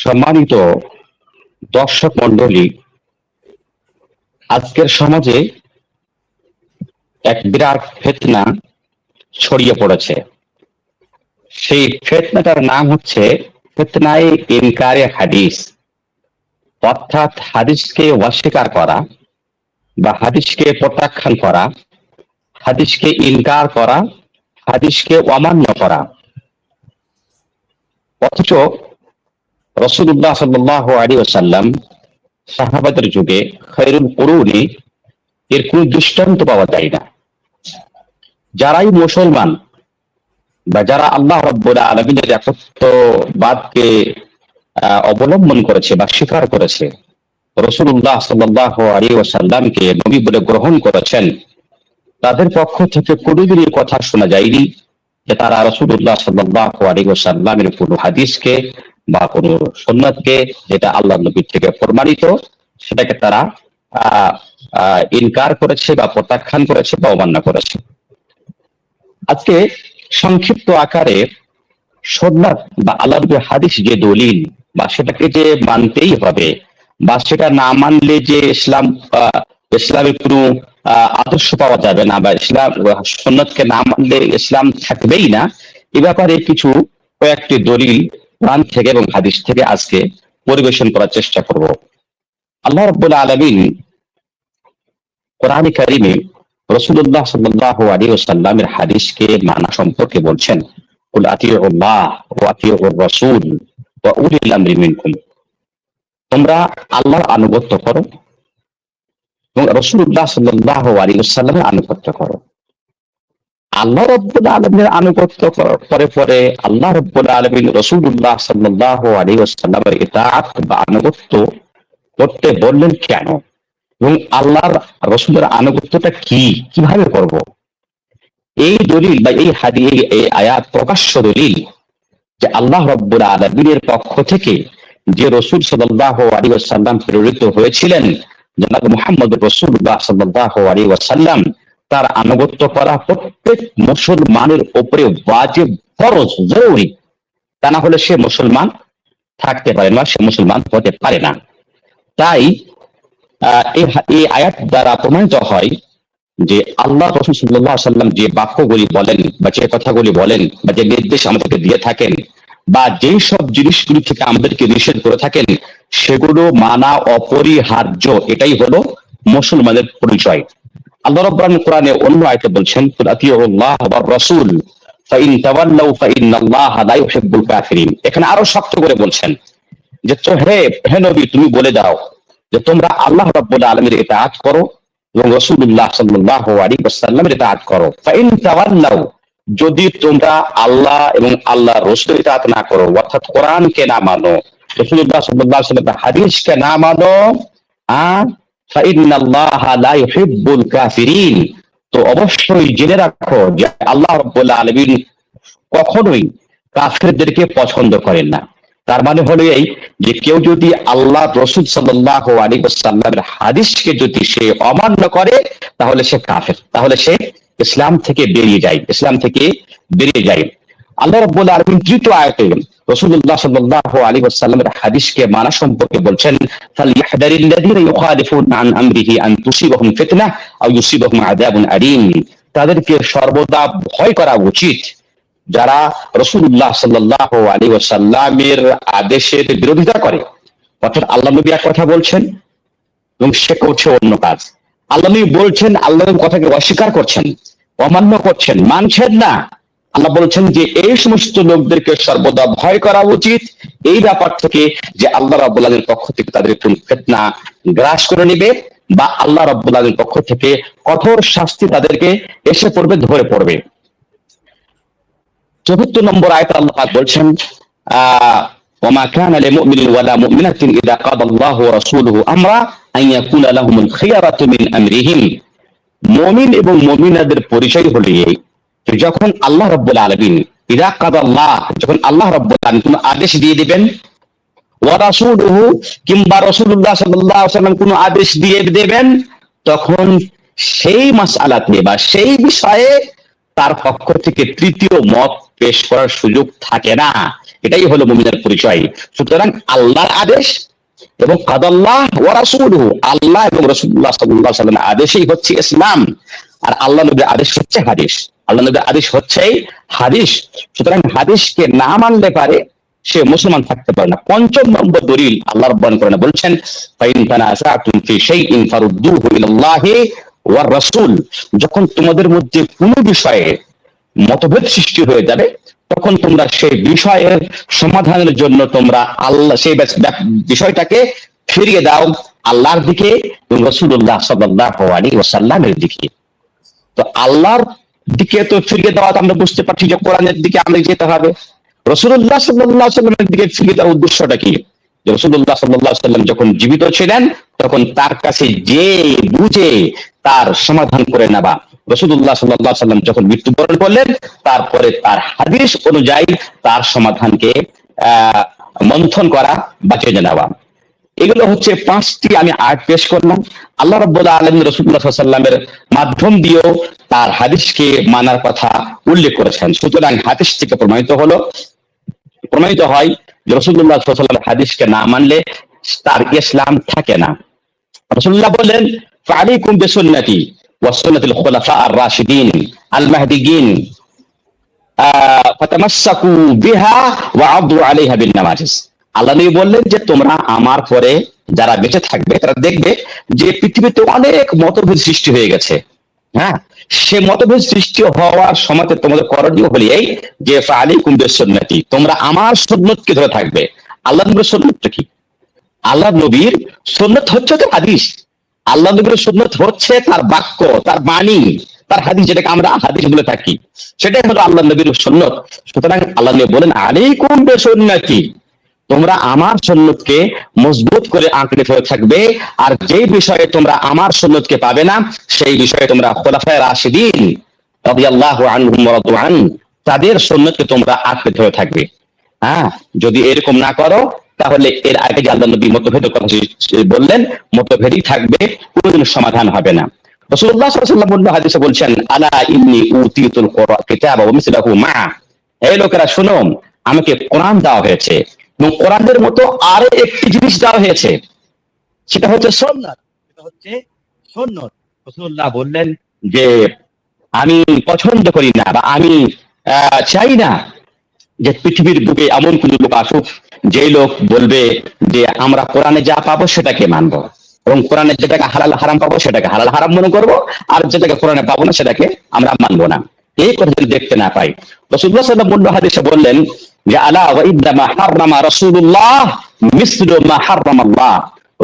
সম্মানিত দর্শক মন্ডলী, আজকের সমাজে এক বিরাট ফিতনা ছড়িয়ে পড়েছে। সেই ফিতনাটার নাম হচ্ছে ফিতনায়ে ইনকারে হাদিস, অর্থাৎ হাদিসকে অস্বীকার করা বা হাদিসকে প্রত্যাখ্যান করা, হাদিসকে ইনকার করা, হাদিসকে অমান্য করা। অথচ রাসূলুল্লাহ সাল্লাল্লাহু আলাইহি ওয়াসাল্লাম, সাহাবাদের যুগে খায়রুল কুরুনি এর কোন দৃষ্টান্ত পাওয়া যায় না। যারাই মুসলমান বা যারা আল্লাহ রাব্বুল আলামিনের একত্ববাদকে অবলম্বন করেছে বা স্বীকার করেছে, রাসূলুল্লাহ সাল্লাল্লাহু আলাইহি ওয়াসাল্লামকে নবী বলে গ্রহণ করেছেন, তাদের পক্ষ থেকে কোনোদিনই কথা শোনা যায়নি যে তারা রাসূলুল্লাহ সাল্লাল্লাহু আলাইহি ওয়াসাল্লামের কোনো হাদিসকে বা কোনো সুন্নাতকে, যেটা আল্লাহর নবী থেকে প্রমাণিত, সেটাকে তারা ইনকার করেছে বা প্রত্যাখ্যান করেছে বা অমান্য করেছে। আজকে সংক্ষিপ্ত আকারে সুন্নাত বা আল্লাহর নবীর হাদিস যে দলিল, বা সেটাকে যে মানতেই হবে, বা সেটা না মানলে যে ইসলামের কোনো আদর্শ পাওয়া যাবে না, বা ইসলাম সুন্নাতকে না মানলে ইসলাম থাকবেই না, এ ব্যাপারে কয়েকটি দলিল কোরআন থেকে এবং হাদিস থেকে আজকে পরিবেশন করার চেষ্টা করব। আল্লাহ রাব্বুল আলামিন কোরআনে কারিমে রাসূলুল্লাহ সাল্লাল্লাহু আলাইহি ওয়াসাল্লামের হাদিসকে মানা সম্পর্কে বলছেন, কুল আতিউল্লাহ ওয়া আতিউর রাসূল ওয়া উলিল আমরি মিনকুম। তোমরা আল্লাহর আনুগত্য করো এবং রাসূলুল্লাহ সাল্লাল্লাহু আলাইহি ওয়াসাল্লামের আনুগত্য করো। আল্লাহ রাব্বুল আলামিনের আনুগত্য করে পরে আল্লাহ রাব্বুল আলামিন রাসূলুল্লাহ সাল্লাল্লাহু আলাইহি ওয়াসাল্লামের ইতাআত বা আনুগত্য করতে বললেন কেন, এবং আল্লাহর রাসূলের আনুগত্যটা কিভাবে করব? এই দলিল বা এই হাদিস, এই আয়াত প্রকাশ্য দলিল যে আল্লাহ রাব্বুল আলামিনের পক্ষ থেকে যে রাসূল সাল্লাল্লাহু আলাইহি ওয়াসাল্লাম প্রেরিত হয়েছিলেন, জনাব মুহাম্মদ রাসূলুল্লাহ সাল্লাল্লাহু আলাইহি ওয়াসাল্লাম, তার আনুগত্য করা প্রত্যেক মুসলমানের উপরে ওয়াজিব, ফরজ, জরুরি। তা না হলে সে মুসলমান থাকতে পারে না, সে মুসলমান হতে পারে না। তাই এই আয়াত দ্বারা প্রমাণিত হয় যে আল্লাহ রাসূল সাল্লাল্লাহু আলাইহি ওয়াসাল্লাম যে বাক্যগুলি বলেন বা যে কথাগুলি বলেন বা যে নির্দেশ আমাদেরকে দিয়ে থাকেন বা যেই সব জিনিসগুলি থেকে আমাদেরকে নিষেধ করে থাকেন, সেগুলো মানা অপরিহার্য। এটাই হলো মুসলমানের পরিচয়। আল্লাহ রাব্বুল আলামিন কোরআনে অন্য আয়াতে বলছেন, কুল আতিউল্লাহ ওয়ার রাসূল ফাইন তাওয়াল্লাউ ফাইন্নাল্লাহা লা ইউহিব্বুল কাফিরিন। এখানে আরো শক্ত করে বলছেন যে হে নবী, তুমি বলে দাও যে তোমরা আল্লাহ রাব্বুল আলামিনের ইতাআত করো এবং রাসূলুল্লাহ সাল্লাল্লাহু আলাইহি ওয়াসাল্লামের ইতাআত করো। ফাইন তাওয়াল্লাউ, যদি তোমরা আল্লাহ এবং আল্লাহর রাসূলের ইতাআত না করো, অর্থাৎ কোরআনকে না মানো, রাসূলুল্লাহ সাল্লাল্লাহু আলাইহি ওয়াসাল্লামের হাদিসকে না মানো, ফাইন্নাল্লাহা লা ইউহিব্বুল কাফিরিন, তো অবশ্যই জেনে রাখো যে আল্লাহ রাব্বুল আলামিন কখনোই কাফেরদেরকে পছন্দ করেন না। তার মানে হলো এই যে কেউ যদি আল্লাহ রাসূল সাল্লাল্লাহু আলাইহি ওয়াসাল্লামের হাদিসকে যদি সে অমান্য করে, তাহলে সে কাফের, তাহলে সে ইসলাম থেকে বেরিয়ে যায়। আল্লাহ রাব্বুল আলামিন তৃতীয় আয়াতে রাসূলুল্লাহ সাল্লাল্লাহু আলাইহি ওয়াসাল্লামের হাদিসকে মানা সম্পর্কে বলছেন, ফালইহদারিল্লাযীনা ইউখালিফুনা আন আমরিহি আন তুসিবাহুম ফিতনাহ আও ইউসিবাহুম আযাবুন আলীম। তাদেরকে সর্বদা ভয় করা উচিত যারা রাসূলুল্লাহ সাল্লাল্লাহু আলাইহি ওয়াসাল্লামের আদেশের বিরোধিতা করে। অর্থাৎ আল্লাহ নবী এক কথা বলছেন এবং সে করছে অন্য কাজ। আল্লাহ নবী বলছেন, আল্লাহর কথাকে অস্বীকার করছেন, অমান্য করছেন, মানছেন না। আল্লাহ বলছেন যে এই সমস্ত লোকদেরকে সর্বদা ভয় করা উচিত এই ব্যাপার থেকে যে আল্লাহ রাব্বুল আলামিনের পক্ষ থেকে তাদের ফিতনা গ্রাস করে নেবে, বা আল্লাহ রাব্বুল আলামিনের পক্ষ থেকে কঠোর শাস্তি তাদেরকে এসে পড়বে, ধরে পড়বে। চতুর্থ নম্বর আয়াতে আল্লাহ পাক বলছেন, ওয়ামা কানা লিমুমিনিন ওয়ালা মুমিনাতিন ইযা কাদাল্লাহু ওয়া রাসূলুহু আমরা আন ইয়াকুনা লাহুমুল খিয়ারাতু মিন আমরিহিম। মুমিন এবং মুমিনাদের পরিচয় হলো এই, যখন আল্লাহ রাব্বুল আলামিন, ইযা কাদাল্লাহ, যখন আল্লাহ রাব্বুল আলামিন কোনো আদেশ দিয়ে দিবেন, ওয়া রাসূলুহু, কিংবা রাসূলুল্লাহ সাল্লাল্লাহু আলাইহি ওয়াসাল্লাম কোনো আদেশ দিয়ে দেবেন, তখন সেই মাসআলাতে বা সেই বিষয়ে তার পক্ষ থেকে তৃতীয় মত পেশ করার সুযোগ থাকে না। এটাই হলো মুমিনের পরিচয়। সুতরাং আল্লাহর আদেশ এবং কাদাল্লাহ ওয়া রাসূলুহু, আল্লাহ এবং রাসূলুল্লাহ সাল্লাল্লাহু আলাইহি ওয়াসাল্লামের আদেশই হচ্ছে ইসলাম, আর আল্লাহ নবীর আদেশ হচ্ছে হাদিস। আল্লাহ নবীর আদেশ হচ্ছে হাদিস। সুতরাং হাদিসকে না মানলে পারে সে মুসলমান থাকতে পারে না। পঞ্চম নম্বর দলিল আল্লাহ রাব্বানি কোরআনে বলছেন, ফাইন তানাযাতুম ফি শাইইন ফারুদ্দুহু ইলাল্লাহি ওয়ার রাসূল, যখন তোমাদের মধ্যে কোনো বিষয়ে মতভেদ সৃষ্টি হয়ে যাবে তখন তোমরা সেই বিষয়ের সমাধানের জন্য তোমরা আল্লাহ সেই বিষয়টাকে ফিরিয়ে দাও আল্লাহর দিকে এবং রাসূলুল্লাহ সাল্লাল্লাহু আলাইহি ওয়াসাল্লামের দিকে। তো আল্লাহর দিকে তো ফিরিয়ে দেওয়া আমরা বুঝতে পারছি যে কোরআনের দিকে আমাদের যেতে হবে। রাসূলুল্লাহ সাল্লাল্লাহু আলাইহি ওয়াসাল্লামের দিকে ফিরিয়ে দেওয়ার উদ্দেশ্যটা কি? রাসূলুল্লাহ সাল্লাল্লাহু আলাইহি ওয়াসাল্লাম যখন জীবিত ছিলেন তখন তার কাছে যে বুঝে তার সমাধান করে নেওয়া, রাসূলুল্লাহ সাল্লাল্লাহু আলাইহি ওয়াসাল্লাম যখন মৃত্যুবরণ করলেন তারপরে তার হাদিস অনুযায়ী তার সমাধানকে মন্থন করা বা জেনে নেওয়া। এগুলো হচ্ছে পাঁচটি আমি আয়াত পেশ করলাম। আল্লাহ রাব্বুল আলামিন রাসূলুল্লাহ সাল্লাল্লাহু আলাইহি ওয়াসাল্লামের মাধ্যম দিয়েও তার হাদিসকে মানার কথা উল্লেখ করেছেন। সুতরাং হাদিস থেকে প্রমাণিত হয় যে রাসূলুল্লাহ সাল্লাল্লাহু আলাইহি ওয়াসাল্লামের হাদিসকে না মানলে তার ইসলাম থাকে না। রাসূলুল্লাহ বলেন, ফাআলাইকুম বিসুন্নতি ওয়া সুন্নাতিল খুলাফা আর-রাশিদিন আল-মাহদিয়িন ফাতামাসসাকু বিহা ওয়া আদু আলাইহা বিন নাওয়াজিজ। আল্লাহ নবী বললেন যে তোমরা আমার পরে যারা বেঁচে থাকবে তারা দেখবে যে পৃথিবীতে অনেক মতভেদ সৃষ্টি হয়ে গেছে। হ্যাঁ, সে মতভেদ সৃষ্টি হওয়ার সময় তোমাদের করণীয় হলো এই যে ফাআলাইকুম বিসুন্নতি, তোমরা আমার সুন্নতকে ধরে থাকবে। আল্লাহ নবীর সুন্নতটা কি? আল্লাহ নবীর সুন্নত হচ্ছে তো হাদিস। আল্লাহ নবীর সুন্নত হচ্ছে তার বাক্য, তার বাণী, তার হাদিস, যেটাকে আমরা হাদিস বলে থাকি, সেটাই হলো আল্লাহ নবীর সুন্নত। সুতরাং আল্লাহ নবী বলেন, আলাইকুম বিসুন্নতি, তোমরা আমার সুন্নতকে মজবুত করে আঁকড়ে ধরে থাকবে, আর যেই বিষয়ে তোমরা আমার সুন্নতকে পাবে না সেই বিষয়ে তোমরা খুলাফায়ে রাশিদিন রাদিয়াল্লাহু আনহুম ওয়া রাদু আন, তাদের সুন্নতকে তোমরা আঁকড়ে ধরে থাকবে। হ্যাঁ, যদি এরকম না করো তাহলে এর আগে যে আল্লাহ নবী মতভেদের কথা বললেন, মতভেদই থাকবে, কোনোদিন সমাধান হবে না। রাসূলুল্লাহ সাল্লাল্লাহু আলাইহি ওয়াসাল্লাম হাদিসে বলছেন, আলা ইন্নী উতিতুল কিতাবা ওয়া মিসলাহু মা, এই লোকেরা শুনো, আমাকে কোরআন দেওয়া হয়েছে এবং কোরআনের মতো আরো একটি জিনিস দেওয়া হয়েছে, সেটা হচ্ছে সুন্নাত। রাসূলুল্লাহ বললেন যে আমি পছন্দ করি না বা আমি চাই না যে পৃথিবীর বুকে এমন কোন লোক আসুক যে লোক বলবে যে আমরা কোরআনে যা পাবো সেটাকে মানবো এবং কোরআনে যেটাকে হালাল হারাম পাবো সেটাকে হালাল হারাম মনে করবো, আর যেটাকে কোরআনে পাবো না সেটাকে আমরা মানবো না। এই কথা যদি দেখতে না পাই, রাসূলুল্লাহ সাল্লাল্লাহু আলাইহি ওয়াসাল্লাম হাদিসে বললেন যে আলা ওয়া ইদ্দামা হারামা রাসূলুল্লাহ মিসলু মা হারামাল্লাহ,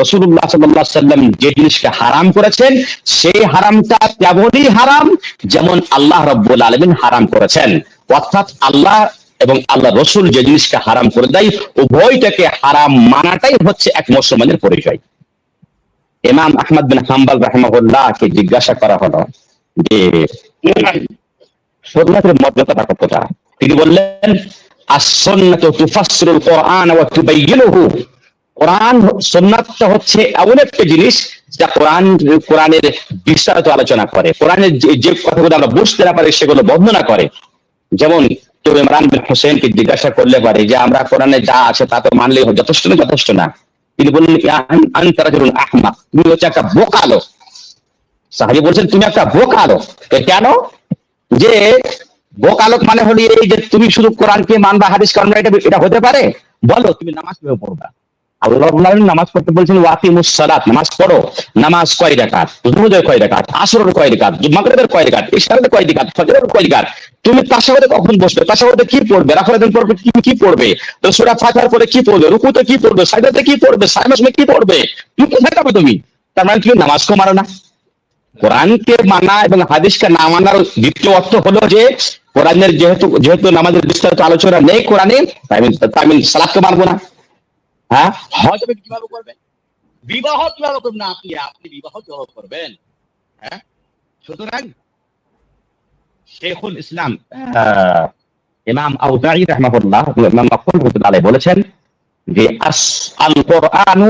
রাসূলুল্লাহ সাল্লাল্লাহু আলাইহি ওয়াসাল্লাম যে জিনিসকে হারাম করেছেন সেই হারামটা তেমনই হারাম যেমন আল্লাহ রাব্বুল আলামিন হারাম করেছেন। অর্থাৎ আল্লাহ এবং আল্লাহ রসুল যে জিনিসকে হারাম করে দেয় উভয়টাকে হারাম মানাটাই হচ্ছে এক মুসলমানের পরিচয়। ইমাম আহমদ বিন হাম্বল রাহিমাহুল্লাহকে জিজ্ঞাসা করা হলো যে সুন্নাতের মর্যাদা কতটা? তিনি বললেন, আস-সুন্নাতু তুফাসসিরুল কুরআন ওয়া তুবাইয়িনুহু, কোরআন সুন্নাতটা হচ্ছে এমন একটা জিনিস যা কোরআনের বিস্তারিত আলোচনা করে, কোরআনের যে কথাগুলো আমরা বুঝতে না পারি সেগুলো বর্ণনা করে। যেমন কেউ ইমরান বিন হোসেনকে জিজ্ঞাসা করলে পারে যে আমরা কোরআনে যা আছে তা তো মানলেই যথেষ্ট না। তিনি বললেন, আনতা রাজুলুন আহমাক, তুমি হচ্ছে একটা বোকা লোক। সাহাবী বলছেন তুমি একটা বোকা লোক। কেন? যে বোকা লোক মানে হলো এই যে তুমি শুধু কোরআনকে মানবা, হাদিস কারণ এটা হতে পারে? বলো তুমি নামাজ কিভাবে পড়বা? আল্লাহ রাব্বুল আলামিন নামাজ পড়তে বলছেন, ওয়াকিমুস সালাত, নামাজ পড়ো। নামাজ কয় রাকাত? যুহরের কয় রাকাত? আসরের কয় রাকাত? মাগরিবের কয় রাকাত? ইশারের কয় রাকাত? ফজরের কয় রাকাত? তুমি তাশাহুদে কখন বসবে? তাশাহুদে কি পড়বে? রাকাতের পড়বে কি পড়বে? তো সূরা ফাতিহার পরে কি পড়বে? রুকুতে কি পড়বে? সাজদাতে কি পড়বে? সালামে কি পড়বে? তুমি কোথায় যাবে তুমি? তার মানে তুমি নামাজকে মানো না। কোরআনকে মানা এবং হাদিসকে না মানার দ্বিতীয় অর্থ হলো যে কোরআনের যেহেতু নামাজের বিস্তারিত আলোচনা নেই কোরআনে, তাই আমি সালাতকে মানবো না। হ্যাঁ, হজ কিভাবে করবেন? বিবাহ কিভাবে করবেন? না আপনি বিবাহ কিভাবে করবেন? হ্যাঁ, সুতরাং শেখুল ইসলাম ইমাম আউজাঈ রাহিমাহুল্লাহ, ইমাম মাকবুল রাহিমাহুল্লাহ বলেছেন যে আল কোরআন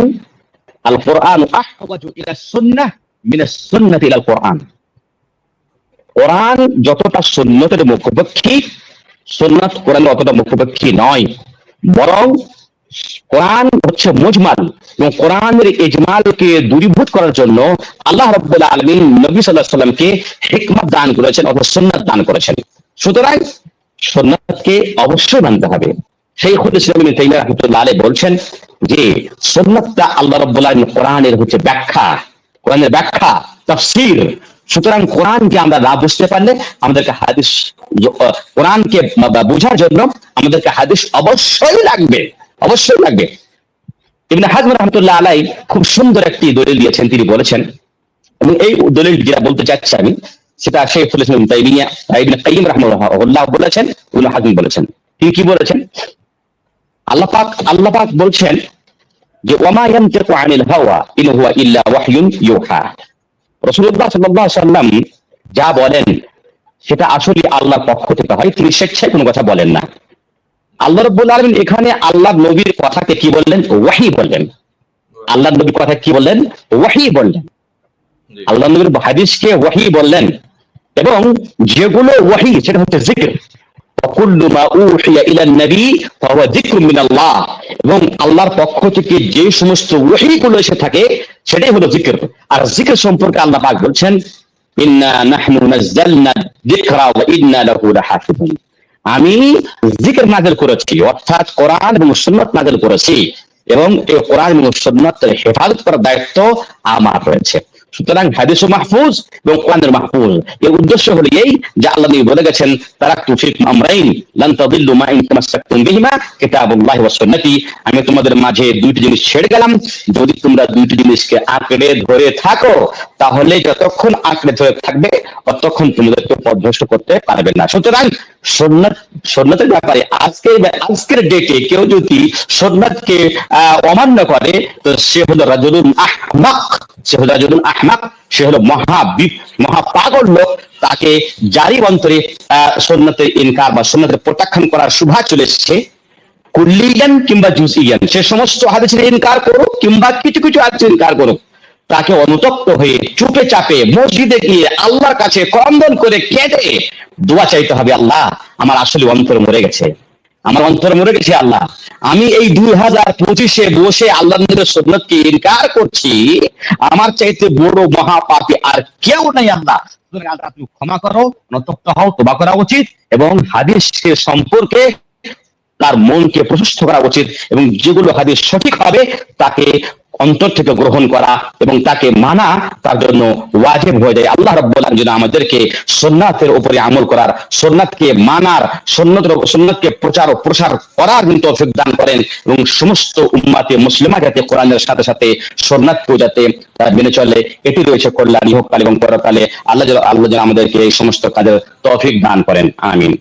আহওয়াজু ইলা সুন্নাহ মিন আস-সুন্নাতি ইলা আল-কোরআন, কোরআন যতটা সুন্নতের মুখোপেক্ষী সুন্নাত কোরআনের অতটা মুখোপেক্ষী নয়। বরং কোরআন হচ্ছে মুজমাল, এবং কোরআনের ইজমালকে দূরীভূত করার জন্য আল্লাহ রাব্বুল আলামিন নবী সাল্লাল্লাহু আলাইহি ওয়াসাল্লামকে হিকমত দান করেছেন অথবা সুন্নাত দান করেছেন। সুতরাং সুন্নাতকে অবশ্যই মানতে হবে। শাইখুল ইসলাম ইবনে তাইমিয়া রাহমাতুল্লাহ আলাইহি বলছেন যে সুন্নাতটা আল্লাহ রাব্বুল আলামিন কোরআনের হচ্ছে ব্যাখ্যা, কোরআনের ব্যাখ্যা, তাফসীর। সুতরাং কোরআনকে আমরা না বুঝতে পারলে আমাদেরকে হাদিস, কোরআনকে বোঝার জন্য আমাদেরকে হাদিস অবশ্যই লাগবে, অবশ্যই লাগবে। ইবনে হাজম রাহমাতুল্লাহ আলাইহি খুব সুন্দর একটি দলিল দিয়েছেন। তিনি বলেছেন, এবং এই দলিল যেটা বলতে চাচ্ছি আমি, সেটা শাইখুল ইসলাম ইবনে তাইমিয়া ইবনে কাইয়িম রাহিমাহুল্লাহ বলেছেন, ইবনে হাজম বলেছেন। তিনি কি বলেছেন? আল্লাহ পাক বলছেন যে ওয়ামা ইয়ানতিকু আনিল হাওয়া ইন হুয়া ইল্লা ওয়াহয়ুন ইউহা। রাসূলুল্লাহ সাল্লাল্লাহু আলাইহি ওয়াসাল্লাম যা বলেন সেটা আসলে আল্লাহর পক্ষ থেকে হয়, তিনি স্বেচ্ছায় কোনো কথা বলেন না। আল্লাহ রাব্বুল আলামিন এখানে আল্লাহর নবীর কথাকে কি বললেন? ওয়াহী বললেন। আল্লাহর নবীর কথা কি বললেন? ওয়াহী বললেন। আল্লাহর নবীর হাদিসকে ওয়াহী বললেন, এবং যেগুলো ওয়াহী সেটা হচ্ছে জিকির। কুল্লু মা উহিয়া ইলান নবী ফাহুয়া যিকরুম মিনাল্লাহ, এবং আল্লাহর পক্ষ থেকে যে সমস্ত ওহীগুলো এসে থাকে সেটাই হলো জিকির। আর জিকির সম্পর্কে আল্লাহ পাক বলছেন, ইন্না নাহনু নাযালনা যিকরা ওয়া ইন্না লাহু লাহাফিজুন। আমি জিকির নাযিল করেছি, অর্থাৎ কোরআন এবং সুন্নাত নাযিল করেছি, এবং এই কোরআন এবং সুন্নাতের হেফাজত করার দায়িত্ব আমার রয়েছে। সুতরাং হাদিস মাহফুজ এবং কোরআনের মাহফুজ, এর উদ্দেশ্য হলো এই যে আল্লাহ নবী বলে গেছেন, তারাকতু ফিকুম আমরাইন লান তাদিল্লু মা ইন তামাসসাকতুম বিহিমা কিতাবুল্লাহি ওয়া সুন্নতি। আমি তোমাদের মাঝে দুইটি জিনিস ছেড়ে গেলাম, যদি তোমরা দুইটি জিনিসকে আঁকড়ে ধরে থাকো তাহলে যতক্ষণ আঁকড়ে ধরে থাকবে ততক্ষণ তোমাদেরকে পথভ্রষ্ট করতে পারবে না। সুতরাং সুন্নাতের ব্যাপারে আজকের ডেটে কেউ যদি সুন্নাতকে অমান্য করে তো সে হলো রাজুলুন আহমাক, সে হলো রাজুলুন আহমাক, সে হলো মহা পাগল লোক। তাকে জারি অন্তরে সুন্নাতের ইনকার বা সুন্নাতের প্রত্যাখ্যান করার সুভা চলে এসেছে। কুল্লিয়ান কিংবা জুজইয়ান, সে সমস্ত হাদিসের ইনকার করুক কিংবা কিছু কিছু হাদিসের ইনকার করুক, তাকে অনুতপ্ত হয়ে চুপে চাপে মসজিদে গিয়ে আল্লাহর কাছে ক্রন্দন করে কেঁদে দোয়া চাইতে হবে, আল্লাহ আমার আসলে অন্তর মরে গেছে, আমার অন্তর মরে গেছে আল্লাহ, আমি এই 2025-এ বসে আল্লাহ নবীর সুন্নাতকে ইনকার করছি, আমার চাইতে বড় মহাপাপী আর কেউ নাই আল্লাহ, তুমি ক্ষমা করো, অনুতপ্ত হও, তওবা করা উচিত, এবং হাদিসের সম্পর্কে তার মনকে প্রশস্ত করা উচিত, এবং যেগুলো হাদিস সঠিক হবে তাকে অন্তর থেকে গ্রহণ করা এবং তাকে মানা তার জন্য ওয়াজিব হয়ে যায়। আল্লাহ রাব্বুল আলামিন যেন আমাদেরকে সুন্নাতের উপরে আমল করার, সুন্নাতকে মানার, সুন্নাতকে প্রচার ও প্রসার করার তৌফিক দান করেন, এবং সমস্ত উম্মাতে মুসলিমা যাতে কোরআনের সাথে সাথে সুন্নাতকেও যাতে মেনে চলে, এটি রয়েছে কল্যাণ ইহকাল এবং পরকালে। আল্লাহ যেন আমাদেরকে এই সমস্ত কাজের তৌফিক দান করেন। আমিন।